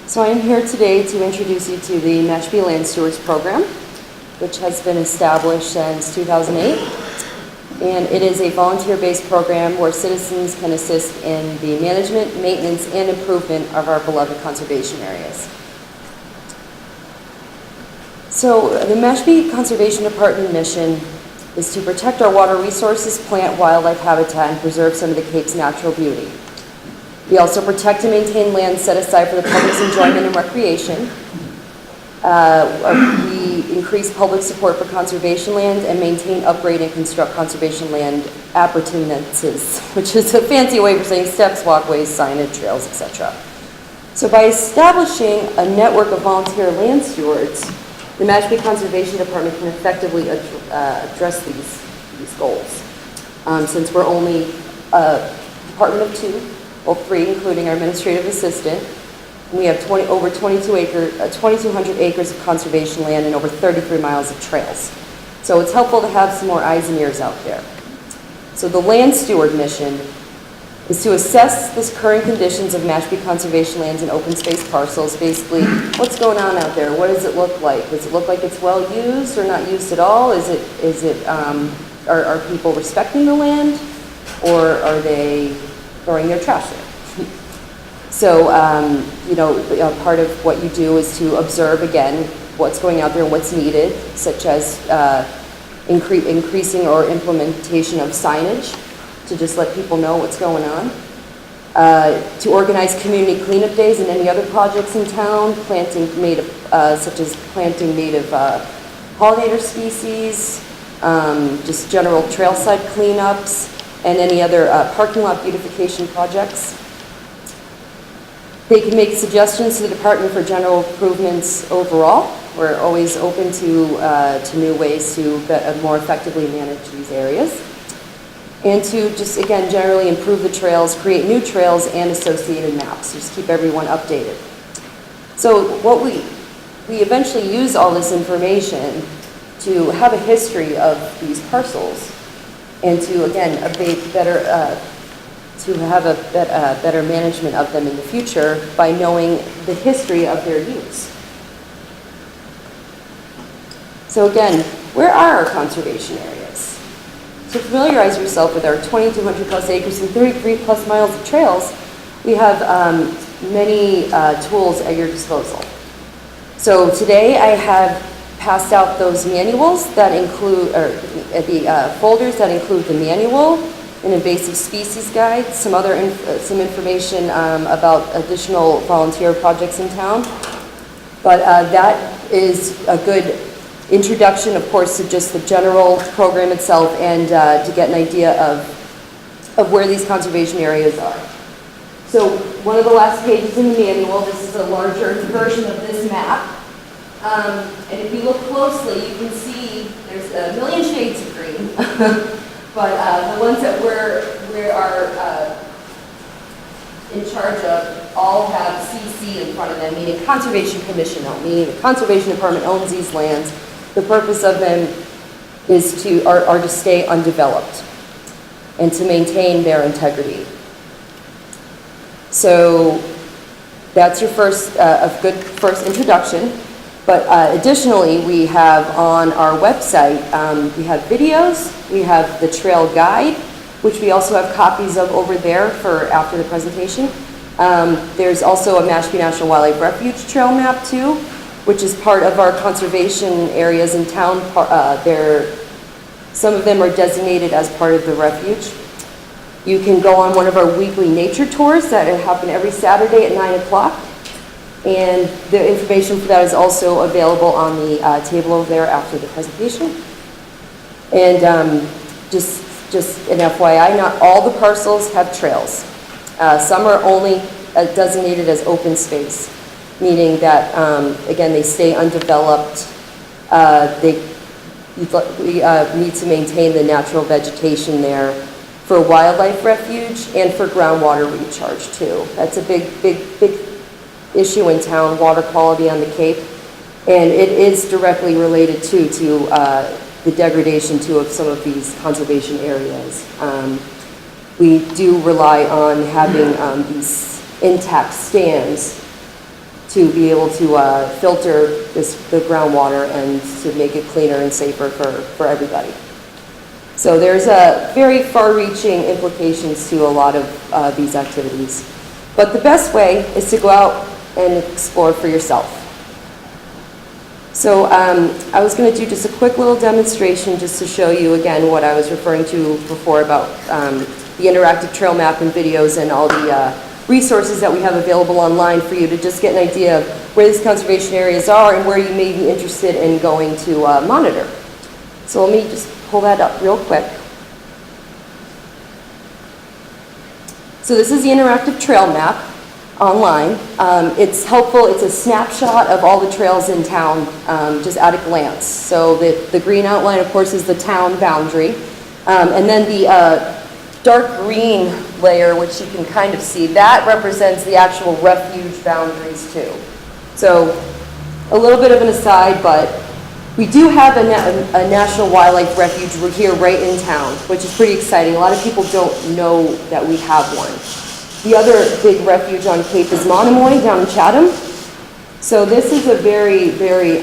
So I am here today to introduce you to the Mashpee Land Stewards program, which has been established since 2008. And it is a volunteer-based program where citizens can assist in the management, maintenance, and improvement of our beloved conservation areas. So the Mashpee Conservation Department mission is to protect our water resources, plant, wildlife habitat, and preserve some of the Cape's natural beauty. We also protect and maintain land set aside for the public's enjoyment and recreation. We increase public support for conservation land and maintain, upgrade, and construct conservation land appurtenances, which is a fancy way for saying steps, walkways, signage, trails, etc. So by establishing a network of volunteer land stewards, the Mashpee Conservation Department can effectively address these goals. Since we're only a department of two, well, three, including our administrative assistant, we have over 2,200 acres of conservation land and over 33 miles of trails. So it's helpful to have some more eyes and ears out there. So the land steward mission is to assess the current conditions of Mashpee conservation lands and open space parcels. Basically, what's going on out there? What does it look like? Does it look like it's well used or not used at all? Are people respecting the land, or are they throwing their trash there? So, part of what you do is to observe, again, what's going out there and what's needed, such as increasing or implementation of signage to just let people know what's going on, to organize community cleanup days and any other projects in town, such as planting native pollinator species, just general trailside cleanups, and any other parking lot beautification projects. They can make suggestions to the department for general improvements overall. We're always open to new ways to more effectively manage these areas. And to just, again, generally improve the trails, create new trails and associated maps, just keep everyone updated. So what we eventually use all this information to have a history of these parcels and to, again, to have a better management of them in the future by knowing the history of their use. So again, where are our conservation areas? To familiarize yourself with our 2,200 plus acres and 33 plus miles of trails, we have many tools at your disposal. So today I have passed out those manuals that include, the folders that include the manual, an invasive species guide, some information about additional volunteer projects in town. But that is a good introduction, of course, to just the general program itself and to get an idea of where these conservation areas are. So one of the last pages in the manual, this is a larger version of this map. And if you look closely, you can see there's a million shades of green. But the ones that we are in charge of all have CC in front of them, meaning Conservation Commission, meaning the Conservation Department owns these lands. The purpose of them is are to stay undeveloped and to maintain their integrity. So that's your a good first introduction. But additionally, we have on our website, we have videos, we have the trail guide, which we also have copies of over there for after the presentation. There's also a Mashpee National Wildlife Refuge trail map too, which is part of our conservation areas in town. Some of them are designated as part of the refuge. You can go on one of our weekly nature tours that happen every Saturday at 9 o'clock. And the information for that is also available on the table over there after the presentation. And just an FYI, not all the parcels have trails. Some are only designated as open space, meaning that, again, they stay undeveloped. We need to maintain the natural vegetation there for wildlife refuge and for groundwater recharge too. That's a big issue in town, water quality on the Cape, and it is directly related to the degradation too of some of these conservation areas. We do rely on having these intact stands to be able to filter the groundwater and to make it cleaner and safer for everybody. So there's very far-reaching implications to a lot of these activities. But the best way is to go out and explore for yourself. So I was going to do just a quick little demonstration just to show you again what I was referring to before about the interactive trail map and videos and all the resources that we have available online for you to just get an idea of where these conservation areas are and where you may be interested in going to monitor. So let me just pull that up real quick. So this is the interactive trail map online. It's helpful. It's a snapshot of all the trails in town, just at a glance. So the green outline, of course, is the town boundary. And then the dark green layer, which you can kind of see, that represents the actual refuge boundaries too. So a little bit of an aside, but we do have a National Wildlife Refuge here right in town, which is pretty exciting. A lot of people don't know that we have one. The other big refuge on Cape is Monomoy down in Chatham. So this is a very, very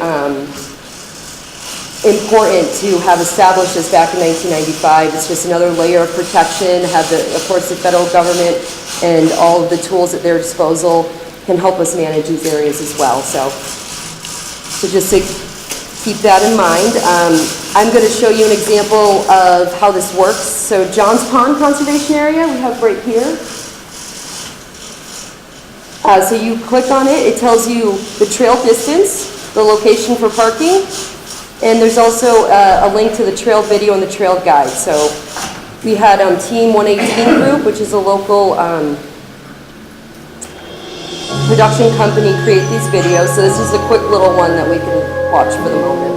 important to have established this back in 1995. It's just another layer of protection. Have of course, the federal government and all of the tools at their disposal can help us manage these areas as well. So just to keep that in mind, I'm going to show you an example of how this works. So Johns Pond Conservation Area, we have right here. So you click on it, it tells you the trail distance, the location for parking, and there's also a link to the trail video and the trail guide. So we had Team 118 Group, which is a local production company, create these videos. So this is a quick little one that we can watch for the moment.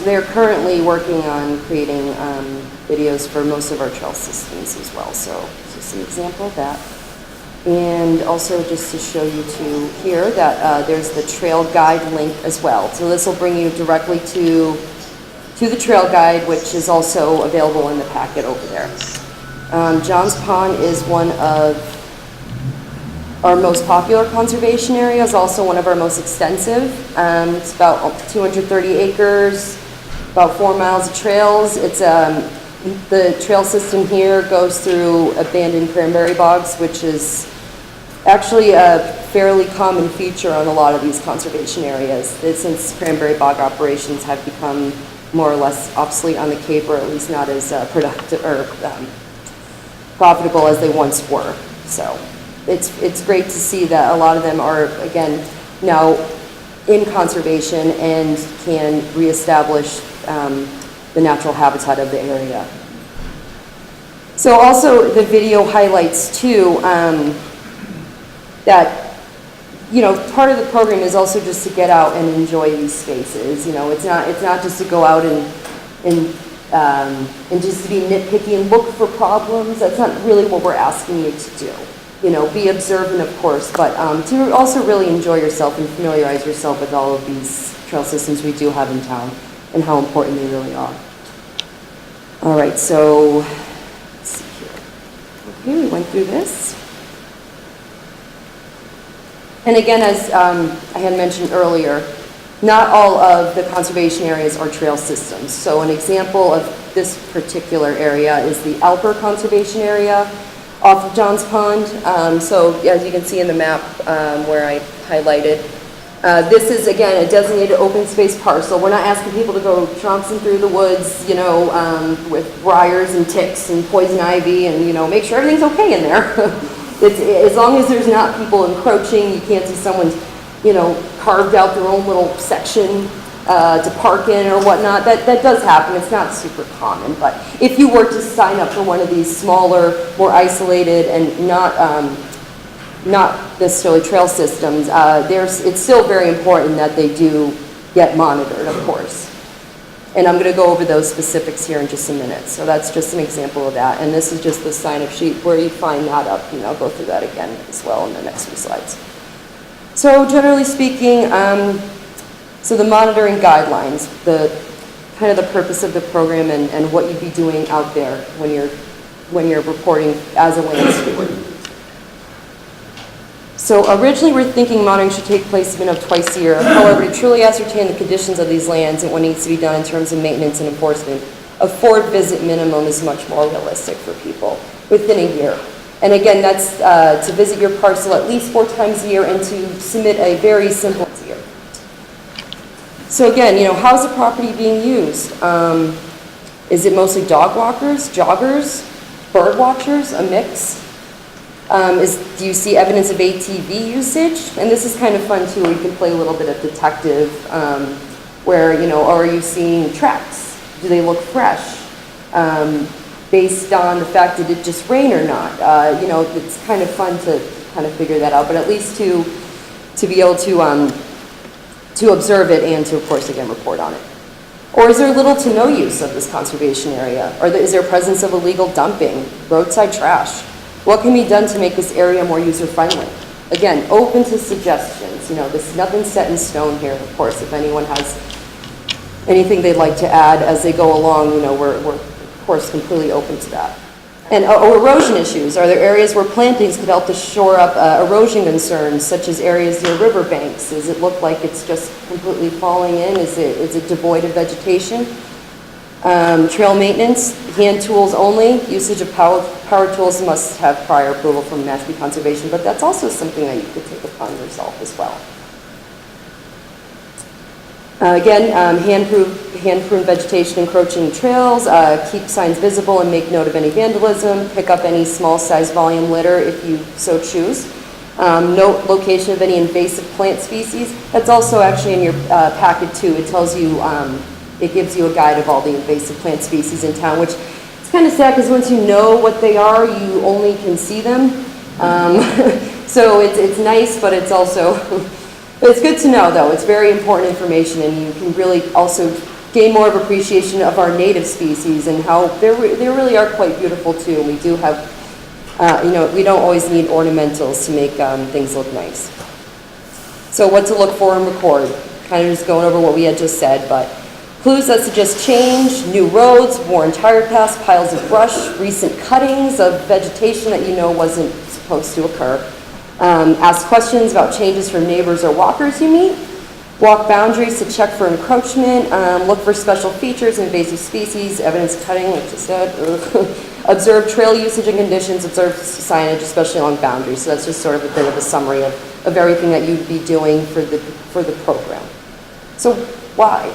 They're currently working on creating videos for most of our trail systems as well. So just an example of that. And also just to show you too here that there's the trail guide link as well. So this will bring you directly to the trail guide, which is also available in the packet over there. Johns Pond is one of our most popular conservation areas, also one of our most extensive. It's about 230 acres, about 4 miles of trails. It's the trail system here goes through abandoned cranberry bogs, which is actually a fairly common feature on a lot of these conservation areas, since cranberry bog operations have become more or less obsolete on the Cape, or at least not as productive or profitable as they once were. So it's great to see that a lot of them are, again, now in conservation and can reestablish the natural habitat of the area. So also the video highlights too that, you know, part of the program is also just to get out and enjoy these spaces. You know, it's not just to go out and just to be nitpicky and look for problems. That's not really what we're asking you to do. You know, be observant, of course, but to also really enjoy yourself and familiarize yourself with all of these trail systems we do have in town and how important they really are. All right, so let's see here. Okay, we went through this. And again, as I had mentioned earlier, not all of the conservation areas are trail systems. So an example of this particular area is the Alper Conservation Area off of Johns Pond. So as you can see in the map where I highlighted, this is, again, a designated open space parcel. We're not asking people to go trouncing through the woods, you know, with briars and ticks and poison ivy and, you know, make sure everything's okay in there. As long as there's not people encroaching, you can't see someone's, you know, carved out their own little section to park in or whatnot. That does happen. It's not super common. But if you were to sign up for one of these smaller, more isolated and not necessarily trail systems, it's still very important that they do get monitored, of course. And I'm going to go over those specifics here in just a minute. So that's just an example of that. And this is just the sign-up sheet where you find that up, and I'll go through that again as well in the next few slides. So generally speaking, so the monitoring guidelines, kind of the purpose of the program and what you'd be doing out there when you're reporting as a land steward. So originally we're thinking monitoring should take place even of twice a year. However, to truly ascertain the conditions of these lands and what needs to be done in terms of maintenance and enforcement, a 4-visit minimum is much more realistic for people within a year. And again, that's to visit your parcel at least 4 times a year and to submit a very simple year. So again, you know, how's the property being used? Is it mostly dog walkers, joggers, bird watchers, a mix? Do you see evidence of ATV usage? And this is kind of fun too, where you can play a little bit of detective, where, you know, are you seeing tracks? Do they look fresh? Based on the fact that it just rain or not. You know, it's kind of fun to kind of figure that out, but at least to be able to observe it and to, of course, again, report on it. Or is there little to no use of this conservation area? Or is there presence of illegal dumping, roadside trash? What can be done to make this area more user-friendly? Again, open to suggestions. You know, this nothing's set in stone here, of course. If anyone has anything they'd like to add as they go along, you know, we're of course completely open to that. And erosion issues. Are there areas where plantings could help to shore up erosion concerns, such as areas near riverbanks? Does it look like it's just completely falling in? Is it devoid of vegetation? Trail maintenance, hand tools only. Usage of power tools must have prior approval from Mashpee Conservation, but that's also something that you could take upon yourself as well. Again, hand-prune vegetation encroaching trails, keep signs visible and make note of any vandalism, pick up any small size volume litter if you so choose. Note location of any invasive plant species. That's also actually in your packet too. It tells you, it gives you a guide of all the invasive plant species in town, which it's kind of sad because once you know what they are, you only can see them. So it's nice, but it's also, it's good to know though. It's very important information, and you can really also gain more of appreciation of our native species and how they really are quite beautiful too. We do have, you know, we don't always need ornamentals to make things look nice. So what to look for and record. Kind of just going over what we had just said, but clues that suggest change, new roads, worn tire paths, piles of brush, recent cuttings of vegetation that you know wasn't supposed to occur. Ask questions about changes from neighbors or walkers you meet. Walk boundaries to check for encroachment. Look for special features, invasive species, evidence of cutting, like I said. Observe trail usage and conditions. Observe signage, especially along boundaries. So that's just sort of a bit of a summary of everything that you'd be doing for the program. So why?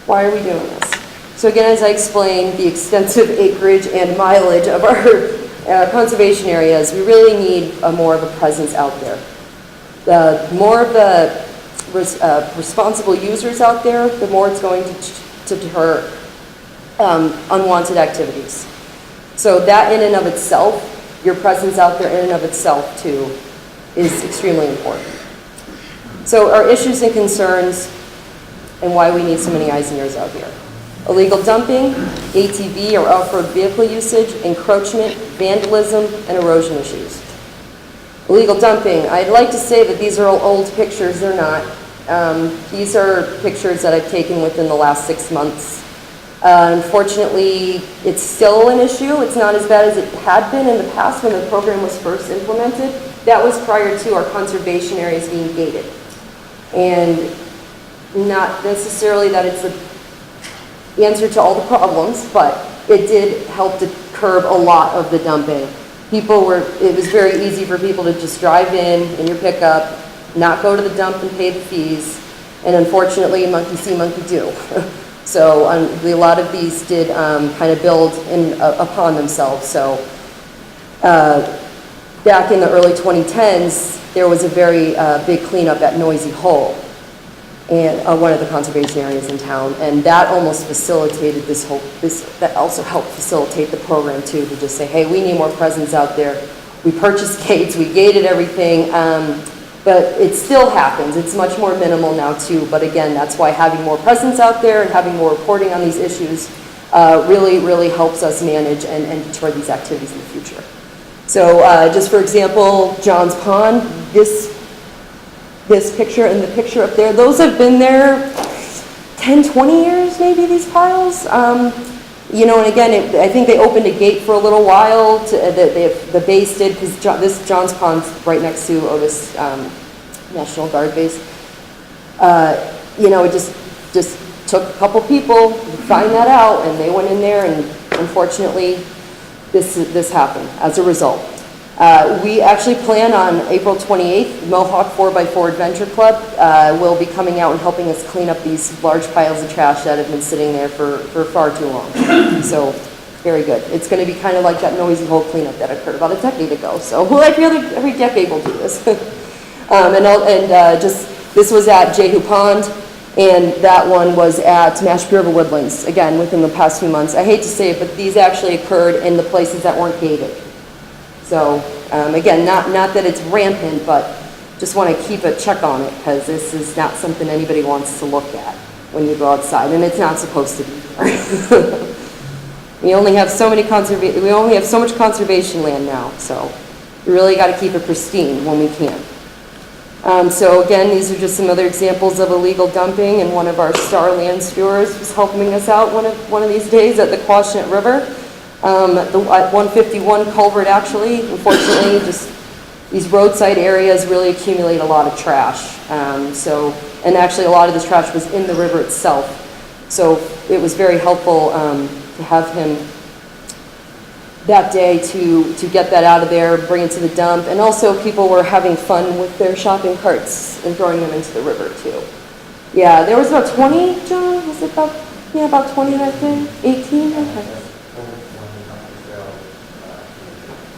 Why are we doing this? So again, as I explained, the extensive acreage and mileage of our conservation areas, we really need more of a presence out there. The more of the responsible users out there, the more it's going to deter unwanted activities. So that in and of itself, your presence out there in and of itself too, is extremely important. So our issues and concerns and why we need so many eyes and ears out here. Illegal dumping, ATV or off-road vehicle usage, encroachment, vandalism, and erosion issues. Illegal dumping, I'd like to say that these are all old pictures. They're not. These are pictures that I've taken within the last 6 months. Unfortunately, it's still an issue. It's not as bad as it had been in the past when the program was first implemented. That was prior to our conservation areas being gated. And not necessarily that it's the answer to all the problems, but it did help to curb a lot of the dumping. It was very easy for people to just drive in your pickup, not go to the dump and pay the fees, and unfortunately, monkey see, monkey do. So a lot of these did kind of build upon themselves. So back in the early 2010s, there was a very big cleanup at Noisy Hole, and one of the conservation areas in town, and that almost facilitated that also helped facilitate the program too, to just say, hey, we need more presence out there. We purchased gates, we gated everything, but it still happens. It's much more minimal now too, but again, that's why having more presence out there and having more reporting on these issues really, really helps us manage and deter these activities in the future. So just for example, John's Pond, this picture and the picture up there, those have been there 10, 20 years maybe, these piles. You know, and again, I think they opened a gate for a little while, the base did, because this John's Pond's right next to Otis National Guard base. You know, it just took a couple people to find that out, and they went in there, and unfortunately, this happened as a result. We actually plan on April 28th, Mohawk 4x4 Adventure Club will be coming out and helping us clean up these large piles of trash that have been sitting there for far too long. So, very good. It's going to be kind of like that Noisy Hole cleanup that occurred about a decade ago. So, well, every decade we'll do this. This was at Jehu Pond, and that one was at Mashpee River Woodlands, again, within the past few months. I hate to say it, but these actually occurred in the places that weren't gated. So, again, not that it's rampant, but just want to keep a check on it, because this is not something anybody wants to look at when you go outside, and it's not supposed to be there. We only have so much conservation land now, so we really got to keep it pristine when we can. So again, these are just some other examples of illegal dumping, and one of our star land stewards was helping us out one of these days at the Quashnet River. At 151 culvert, actually, unfortunately, just these roadside areas really accumulate a lot of trash. And actually a lot of this trash was in the river itself. So it was very helpful to have him that day to get that out of there, bring it to the dump. And also people were having fun with their shopping carts and throwing them into the river too. Yeah, there was about 20, John? Was it about 20 that day? 18? Okay.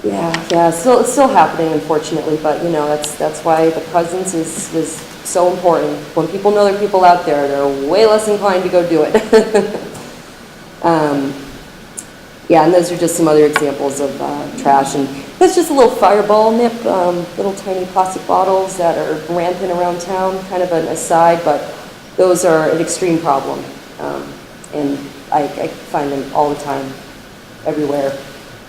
Yeah, it's still happening, unfortunately, but you know, that's why the presence is so important. When people know there are people out there, they're way less inclined to go do it. Yeah, and those are just some other examples of trash, and that's just a little fireball nip, little tiny plastic bottles that are rampant around town, kind of an aside, but those are an extreme problem, and I find them all the time, everywhere.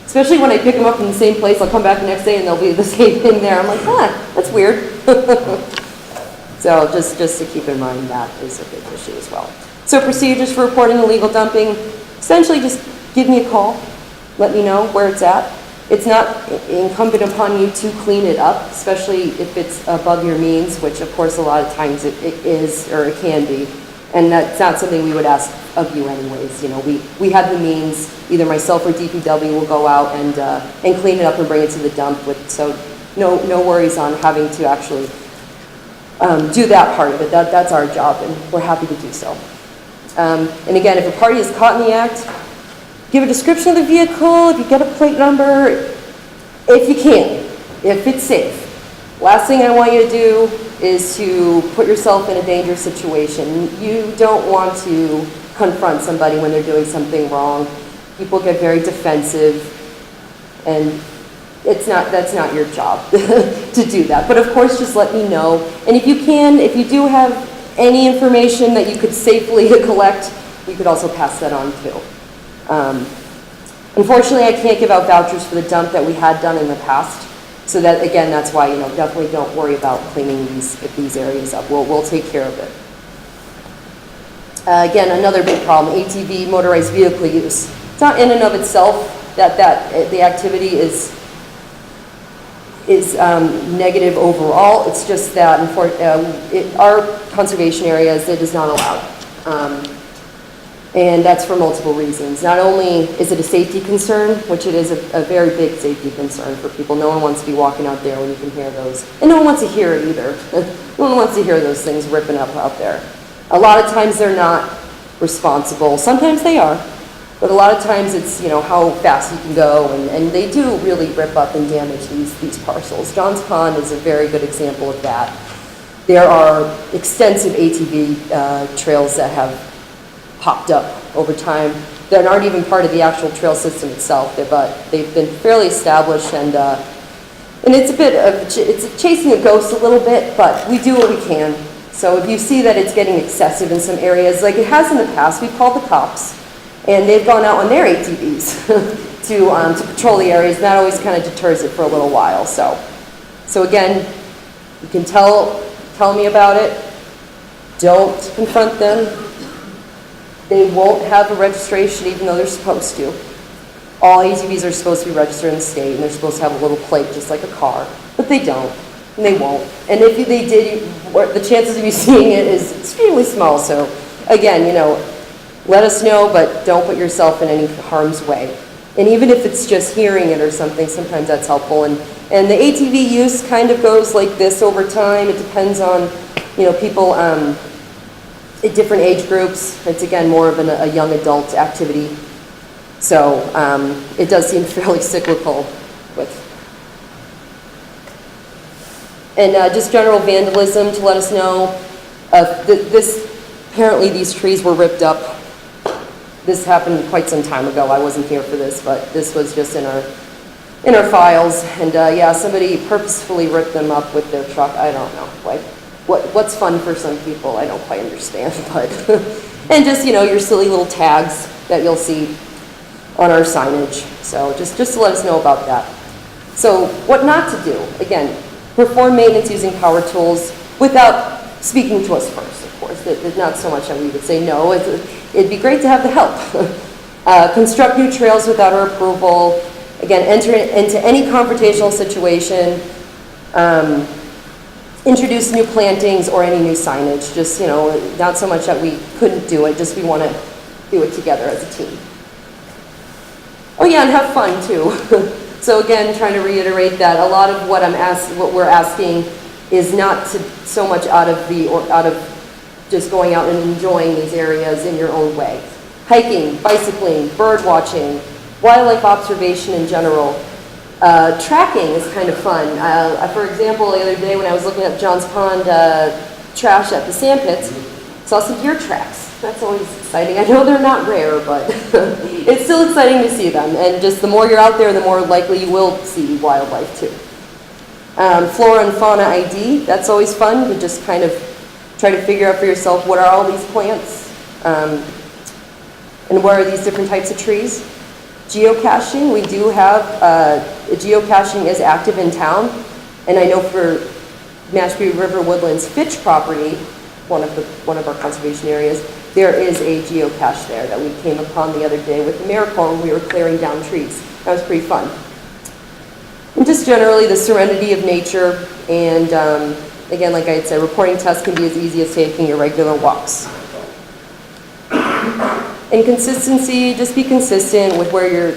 Especially when I pick them up in the same place, I'll come back the next day and they'll be the same thing there. I'm like, that's weird. So just to keep in mind, that is a big issue as well. So procedures for reporting illegal dumping, essentially just give me a call, let me know where it's at. It's not incumbent upon you to clean it up, especially if it's above your means, which of course a lot of times it is, or it can be. And that's not something we would ask of you anyways. You know, we have the means, either myself or DPW will go out and clean it up and bring it to the dump. So no worries on having to actually do that part of it. That's our job, and we're happy to do so. And again, if a party is caught in the act, give a description of the vehicle, if you get a plate number, if you can, if it's safe. Last thing I want you to do is to put yourself in a dangerous situation. You don't want to confront somebody when they're doing something wrong. People get very defensive, and that's not your job to do that. But of course, just let me know. And if you do have any information that you could safely collect, you could also pass that on too. Unfortunately, I can't give out vouchers for the dump that we had done in the past. So that, again, that's why, you know, definitely don't worry about cleaning these areas up. We'll take care of it. Again, another big problem, ATV, motorized vehicle use. It's not in and of itself that the activity is negative overall. It's just that our conservation areas, it is not allowed. And that's for multiple reasons. Not only is it a safety concern, which it is a very big safety concern for people. No one wants to be walking out there when you can hear those. And no one wants to hear it either. No one wants to hear those things ripping up out there. A lot of times they're not responsible. Sometimes they are. But a lot of times it's, how fast you can go, and they do really rip up and damage these parcels. John's Pond is a very good example of that. There are extensive ATV trails that have popped up over time that aren't even part of the actual trail system itself, but they've been fairly established, and it's a bit of, it's chasing a ghost a little bit, but we do what we can. So if you see that it's getting excessive in some areas, like it has in the past, we've called the cops, and they've gone out on their ATVs to patrol the areas, and that always kind of deters it for a little while. So again, you can tell me about it. Don't confront them. They won't have a registration even though they're supposed to. All ATVs are supposed to be registered in the state, and they're supposed to have a little plate just like a car, but they don't, and they won't. And if they did, the chances of you seeing it is extremely small. So again, let us know, but don't put yourself in any harm's way. And even if it's just hearing it or something, sometimes that's helpful. And the ATV use kind of goes like this over time. It depends on, people at different age groups. It's, again, more of a young adult activity. So it does seem fairly cyclical And just general vandalism, to let us know. Apparently these trees were ripped up. This happened quite some time ago. I wasn't here for this, but this was just in our files. And somebody purposefully ripped them up with their truck. I don't know, what's fun for some people, I don't quite understand. But and just your silly little tags that you'll see on our signage. So just to let us know about that. So what not to do? Again, perform maintenance using power tools without speaking to us first. Of course, there's not so much that we would say no. It'd be great to have the help. Construct new trails without our approval. Again, enter into any confrontational situation. Introduce new plantings or any new signage. Just, not so much that we couldn't do it, just we want to do it together as a team. Oh yeah, and have fun too. So again, trying to reiterate that a lot of what we're asking is not so much out of just going out and enjoying these areas in your own way. Hiking, bicycling, bird watching, wildlife observation in general. Tracking is kind of fun. For example, the other day when I was looking at John's Pond trash at the sand pits, saw some deer tracks. That's always exciting. I know they're not rare, but it's still exciting to see them. And just the more you're out there, the more likely you will see wildlife too. Flora and fauna ID, that's always fun to just kind of try to figure out for yourself what are all these plants and what are these different types of trees. Geocaching, we do have, geocaching is active in town, and I know for Mashpee River Woodlands Fitch property, one of our conservation areas, there is a geocache there that we came upon the other day with Americorp when we were clearing down trees. That was pretty fun. And just generally the serenity of nature, and again, like I had said, reporting tests can be as easy as taking your regular walks. And consistency, just be consistent with when you're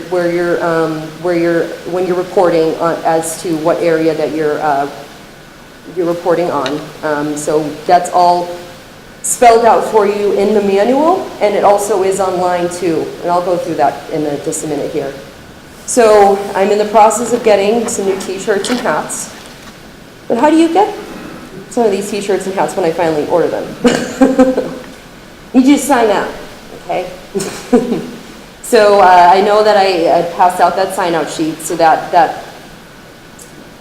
reporting as to what area that you're reporting on. So that's all spelled out for you in the manual, and it also is online too. And I'll go through that in just a minute here. So I'm in the process of getting some new t-shirts and hats. But how do you get some of these t-shirts and hats when I finally order them? You just sign up, okay? So I know that I passed out that sign-out sheet, so that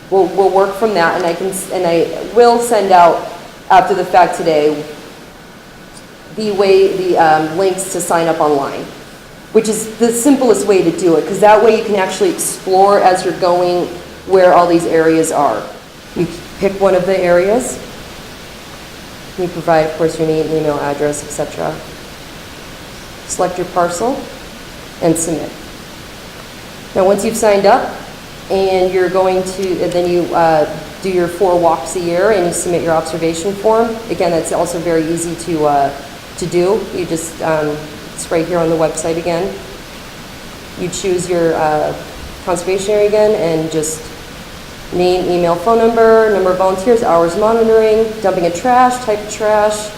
we'll work from that, and I will send out after the fact today the links to sign up online, which is the simplest way to do it, because that way you can actually explore as you're going where all these areas are. You pick one of the areas. You provide, of course, your name, email, address, etc. select your parcel, and submit. Now, once you've signed up, and you're going to, and then you do your 4 walks a year, and you submit your observation form. Again, that's also very easy to do. You just, it's right here on the website again. You choose your conservation area again, and just name, email, phone number, number of volunteers, hours monitoring, dumping of trash, type of trash.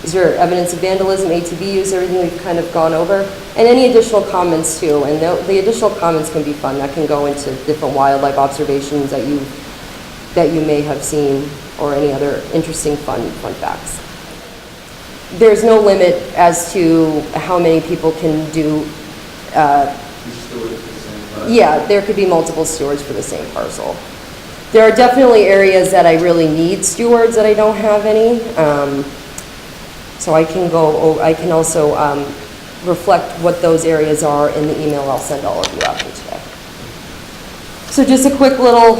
Is there evidence of vandalism, ATV use, everything we've kind of gone over? And any additional comments too. And the additional comments can be fun. That can go into different wildlife observations that you may have seen, or any other interesting fun facts. There's no limit as to how many people can do. Yeah, there could be multiple stewards for the same parcel. There are definitely areas that I really need stewards that I don't have any. So I can also reflect what those areas are in the email I'll send all of you after today. So just a quick little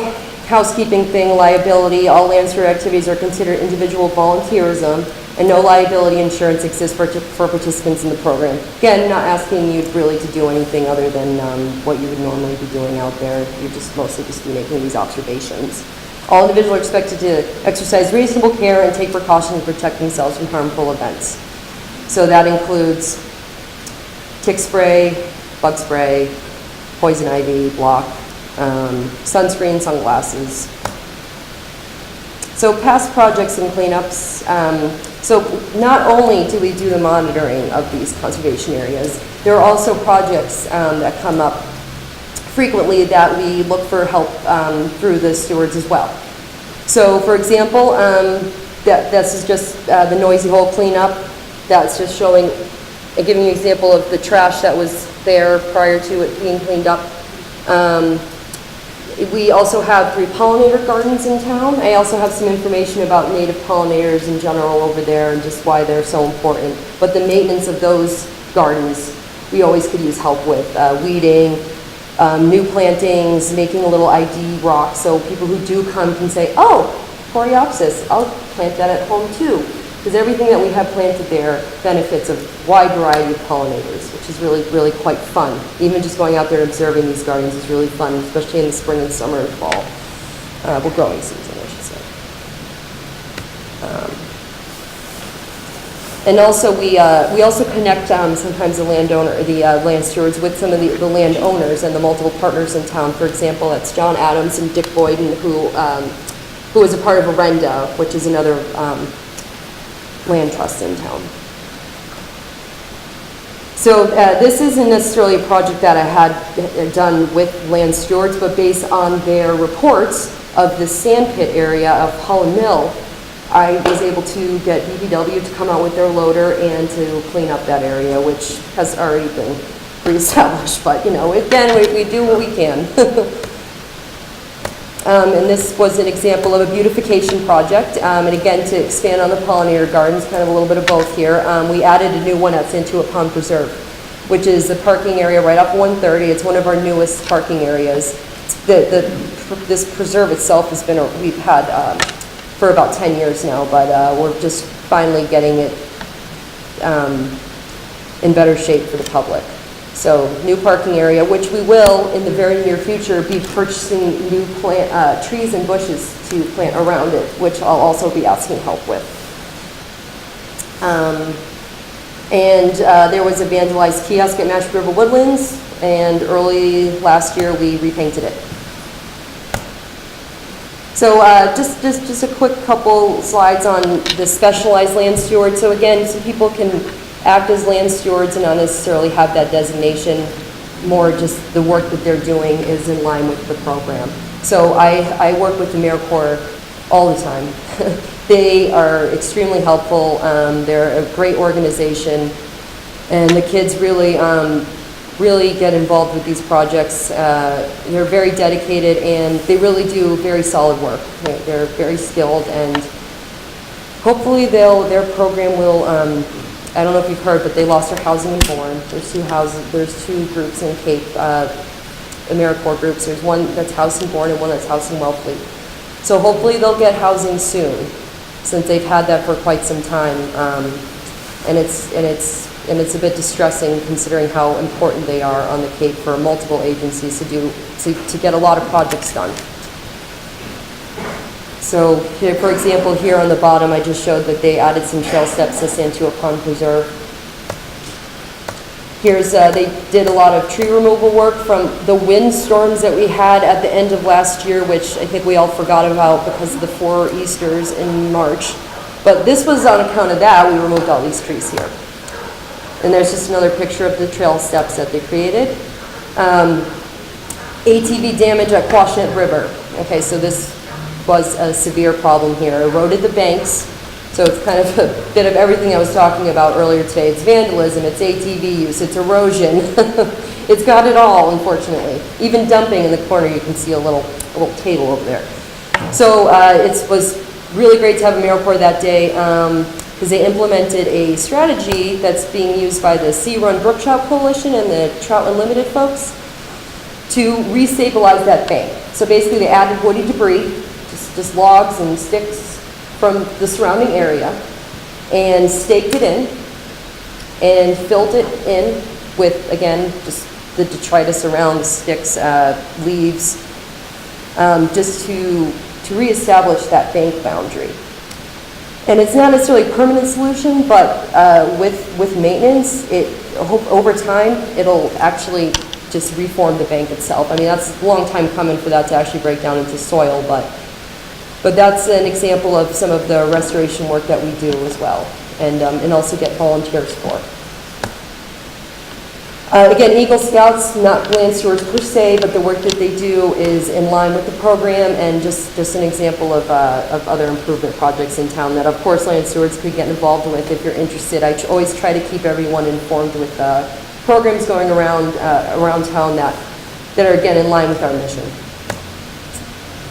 housekeeping thing, liability. All land steward activities are considered individual volunteerism, and no liability insurance exists for participants in the program. Again, not asking you really to do anything other than what you would normally be doing out there. You're just mostly just making these observations. All individuals are expected to exercise reasonable care and take precautions to protect themselves from harmful events. So that includes tick spray, bug spray, poison ivy, block, sunscreen, sunglasses. So past projects and cleanups. So not only do we do the monitoring of these conservation areas, there are also projects that come up frequently that we look for help through the stewards as well. So for example, this is just the noisy hole cleanup. That's just showing, giving you an example of the trash that was there prior to it being cleaned up. We also have 3 pollinator gardens in town. I also have some information about native pollinators in general over there and just why they're so important. But the maintenance of those gardens, we always could use help with weeding, new plantings, making a little ID rock so people who do come can say, oh, Coreopsis, I'll plant that at home too. Because everything that we have planted there benefits a wide variety of pollinators, which is really, really quite fun. Even just going out there and observing these gardens is really fun, especially in the spring and summer and fall. Well, growing season, I should say. And also we also connect sometimes the landowner, the land stewards with some of the landowners and the multiple partners in town. For example, that's John Adams and Dick Boyden, who is a part of Arenda, which is another land trust in town. So this isn't necessarily a project that I had done with land stewards, but based on their reports of the sand pit area of Holland Mill, I was able to get DPW to come out with their loader and to clean up that area, which has already been reestablished. But, you know, again, we do what we can. And this was an example of a beautification project. And again, to expand on the pollinator gardens, kind of a little bit of both here, we added a new one that's into a pond preserve, which is the parking area right off 130. It's one of our newest parking areas. This preserve itself has been, we've had for about 10 years now, but we're just finally getting it in better shape for the public. So new parking area, which we will in the very near future be purchasing new trees and bushes to plant around it, which I'll also be asking help with. There was a vandalized kiosk at Mashpee River Woodlands, and early last year we repainted it. So just a quick couple slides on the specialized land steward. So again, some people can act as land stewards and not necessarily have that designation, more just the work that they're doing is in line with the program. So I work with Americorp all the time. They are extremely helpful. They're a great organization, and the kids really really get involved with these projects. They're very dedicated, and they really do very solid work. They're very skilled, and hopefully their program will, I don't know if you've heard, but they lost their housing in Bourne. There's 2 groups in Cape, Americorp groups. There's one that's housed in Bourne and one that's housed in Wellfleet. So hopefully they'll get housing soon, since they've had that for quite some time. And it's and it's a bit distressing considering how important they are on the Cape for multiple agencies to get a lot of projects done. So here, for example, here on the bottom, I just showed that they added some trail steps to Santua Pond Preserve. Here's, they did a lot of tree removal work from the windstorms that we had at the end of last year, which I think we all forgot about because of the 4 Easters in March. But this was on account of that, we removed all these trees here. And there's just another picture of the trail steps that they created. ATV damage at Quashnet River. Okay, so this was a severe problem here. Eroded the banks. So it's kind of a bit of everything I was talking about earlier today. It's vandalism, it's ATV use, it's erosion. It's got it all, unfortunately. Even dumping in the corner, you can see a little table over there. So it was really great to have Americorp that day because they implemented a strategy that's being used by the Sea Run Brook Trout Coalition and the Trout Unlimited folks to restabilize that bank. So basically they added woody debris, just logs and sticks from the surrounding area, and staked it in and filled it in with, again, just the detritus around the sticks, leaves, just to reestablish that bank boundary. And it's not necessarily a permanent solution, but with maintenance, over time, it'll actually just reform the bank itself. I mean, that's a long time coming for that to actually break down into soil, but that's an example of some of the restoration work that we do as well, and also get volunteers for. Again, Eagle Scouts, not land stewards per se, but the work that they do is in line with the program, and just an example of other improvement projects in town that, of course, land stewards could get involved with if you're interested. I always try to keep everyone informed with programs going around town that are, again, in line with our mission.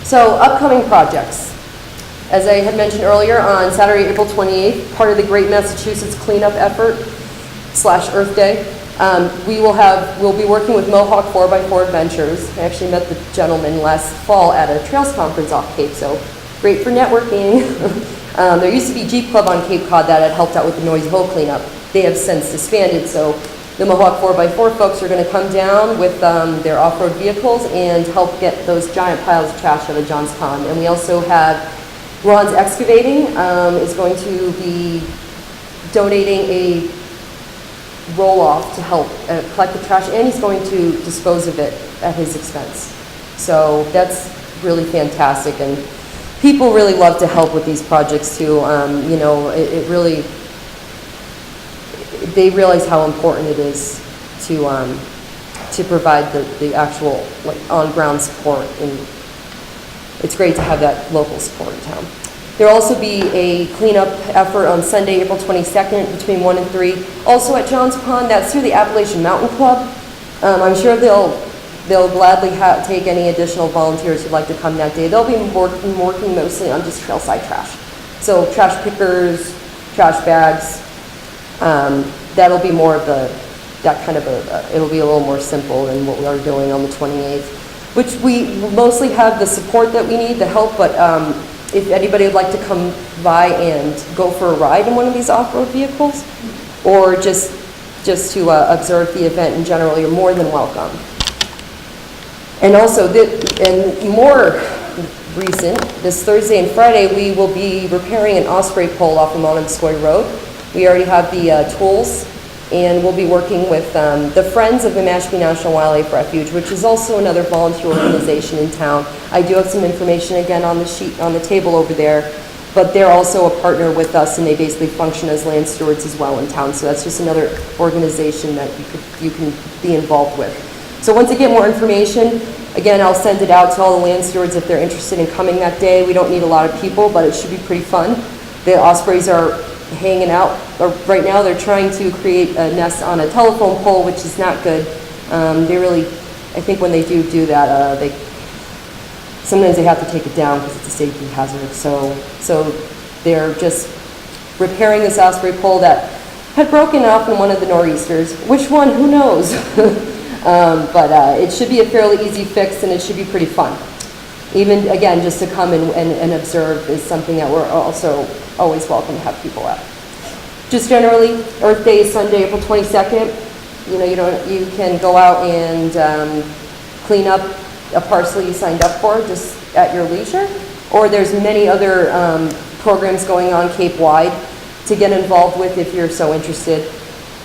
So, upcoming projects. As I had mentioned earlier, on Saturday, April 28th, part of the Great Massachusetts Cleanup Effort / Earth Day, we'll be working with Mohawk 4x4 Adventures. I actually met the gentleman last fall at a Trails Conference off Cape, so great for networking. There used to be Jeep Club on Cape Cod that had helped out with the Noise Bowl cleanup. They have since disbanded, so the Mohawk 4x4 folks are going to come down with their off-road vehicles and help get those giant piles of trash out of John's Pond. And we also have Ron's Excavating is going to be donating a roll-off to help collect the trash, and he's going to dispose of it at his expense. So that's really fantastic, and people really love to help with these projects too. You know, it really, they realize how important it is to provide the actual on-ground support, and it's great to have that local support in town. There will also be a cleanup effort on Sunday, April 22nd between 1 and 3. Also at John's Pond, that's through the Appalachian Mountain Club. I'm sure they'll gladly take any additional volunteers who'd like to come that day. They'll be working mostly on just trailside trash. So trash pickers, trash bags, that'll be more of it'll be a little more simple than what we are doing on the 28th, which we mostly have the support that we need, the help, but if anybody would like to come by and go for a ride in one of these off-road vehicles, or just to observe the event in general, you're more than welcome. And also, and more recent, this Thursday and Friday, we will be repairing an osprey pole off of Monomoskoye Road. We already have the tools, and we'll be working with the Friends of the Mashpee National Wildlife Refuge, which is also another volunteer organization in town. I do have some information again on the sheet on the table over there, but they're also a partner with us, and they basically function as land stewards as well in town. So that's just another organization that you can be involved with. So once I get more information, again, I'll send it out to all the land stewards if they're interested in coming that day. We don't need a lot of people, but it should be pretty fun. The ospreys are hanging out. Right now they're trying to create a nest on a telephone pole, which is not good. They really, I think when they do that, sometimes they have to take it down because it's a safety hazard. So they're just repairing this osprey pole that had broken off in one of the nor'easters. Which one? Who knows? But it should be a fairly easy fix, and it should be pretty fun. Even, again, just to come and observe is something that we're also always welcome to have people at. Just generally, Earth Day is Sunday, April 22nd. You know, you can go out and clean up a parcel you signed up for just at your leisure. Or there's many other programs going on Cape-wide to get involved with if you're so interested.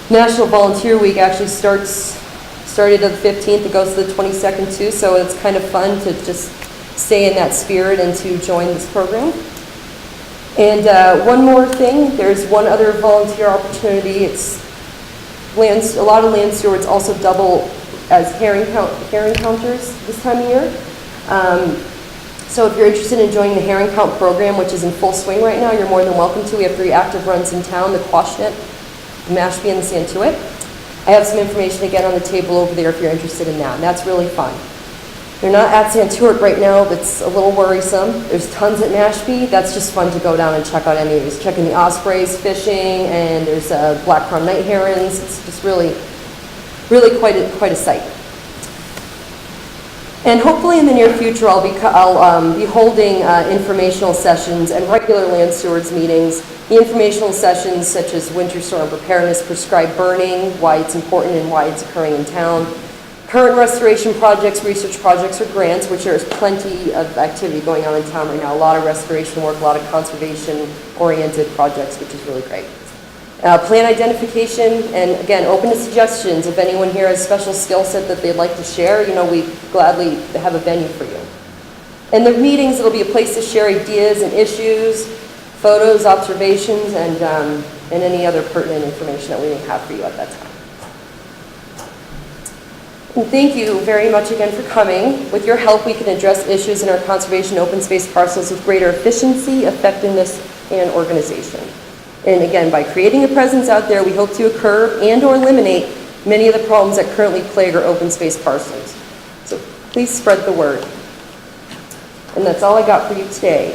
National Volunteer Week actually started on the 15th. It goes to the 22nd too, so it's kind of fun to just stay in that spirit and to join this program. And one more thing, there's one other volunteer opportunity. It's a lot of land stewards also double as herring counters this time of year. So if you're interested in joining the herring count program, which is in full swing right now, you're more than welcome to. We have 3 active runs in town, the Quashnet, the Mashpee, and the Santuit. I have some information again on the table over there if you're interested in that, and that's really fun. They're not at Santuit right now. That's a little worrisome. There's tons at Mashpee. That's just fun to go down and check out any of these. Checking the ospreys, fishing, and there's black crown night herons. It's just really quite a sight. And hopefully in the near future, I'll be holding informational sessions and regular land stewards meetings. The informational sessions such as winter storm preparedness, prescribed burning, why it's important and why it's occurring in town, current restoration projects, research projects, or grants, which there's plenty of activity going on in town right now. A lot of restoration work, a lot of conservation-oriented projects, which is really great. Plan identification, and again, open to suggestions. If anyone here has a special skill set that they'd like to share, you know, we gladly have a venue for you. In the meetings, it'll be a place to share ideas and issues, photos, observations, and any other pertinent information that we may have for you at that time. And thank you very much again for coming. With your help, we can address issues in our conservation open space parcels with greater efficiency, effectiveness, and organization. And again, by creating a presence out there, we hope to curb and or eliminate many of the problems that currently plague our open space parcels. So please spread the word. And that's all I got for you today.